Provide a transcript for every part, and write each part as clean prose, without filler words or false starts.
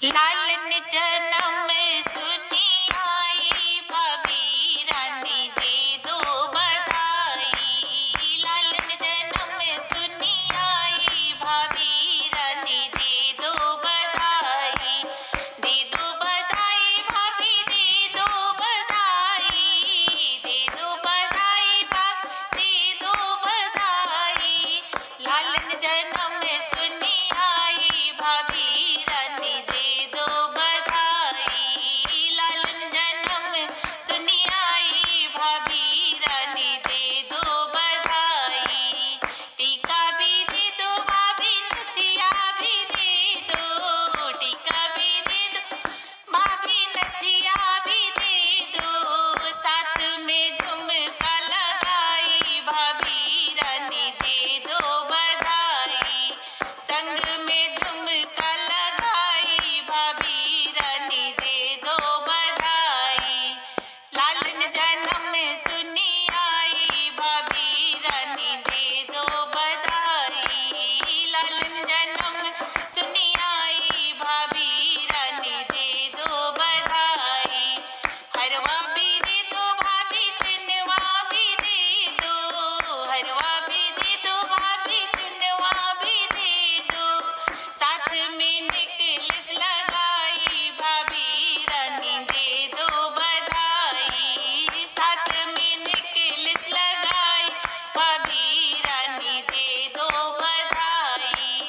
लालन जन्म सुनी आई, भाभी रानी दे दो बधाई। लालन जन्म सुनी आई, भाभी रानी दे दो बधाई। दे दो बधाई भाभी, दे दो बधाई। दे दो बधाई भाभी, दे दो बधाई। लालन जन्म सुनी आई, भाभी रानी दे दो बधाई। लालन जन्म सुनी आई, भाभी रानी दे दो बधाई। टीका भी दे दो भाभी, नथिया भी दे दो। टीका भी दे दो भाभी, नथिया भी दे दो। साथ में झुमका लगाई, भाभी रानी दे दो बधाई। संग में झुमका लगाई, भाभी रानी दे दो बधाई। लालन जन्म सुनी आई, भाभी रानी दे दो बधाई। लालन जन्म सुनी आई, भाभी रानी दे दो बधाई। हरवा भी दे दो भाभी, चिन्हवा भी दे दो। हरवा भी दे दो भाभी, चिन्हवा भी दे दो। साथ में नेकलेस लगाई, भाभी रानी दे दो बधाई। साथ में नेकलेस लगाई, भाभी रानी दे दो बधाई।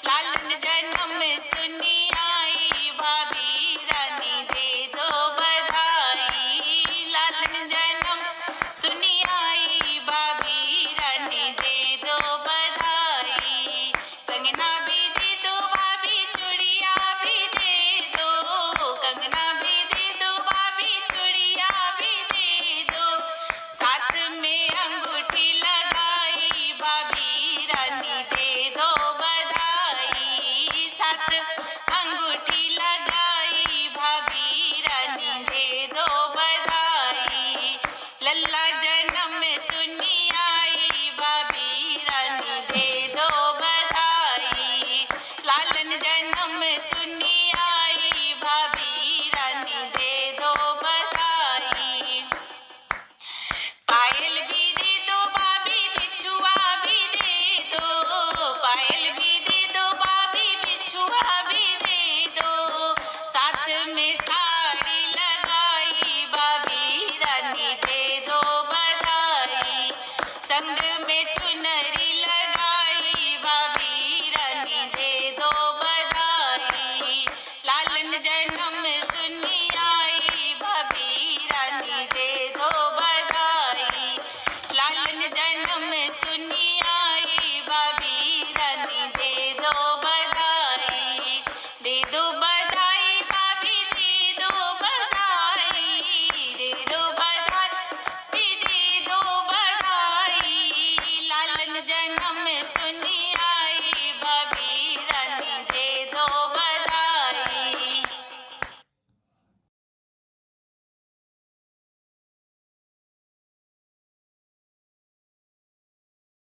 लालन जन्म सुनी आई, भाभी रानी दे दो बधाई। लालन जन्म सुनी आई, भाभी रानी दे दो बधाई। कंगना भी दे दो भाभी, चूड़िया भी दे दो। कंगना भी दे दो भाभी, चूड़िया भी दे दो। साथ में अंगूठी लगाई, भाभी रानी दे दो बधाई। साथ अंगूठी लगाई, भाभी रानी दे दो बधाई। लल्ला जन्म सुनी आई, भाभी रानी दे दो बधाई। लालन जन्म सुनी आई, भाभी रानी दे दो बधाई। पायल भी दे दो भाभी, बिछुआ भी दे दो। पायल भी दे दो भाभी, बिछुआ भी दे दो। साथ में साड़ी लगाई, भाभी रानी दे दो बधाई। संग में चुनरी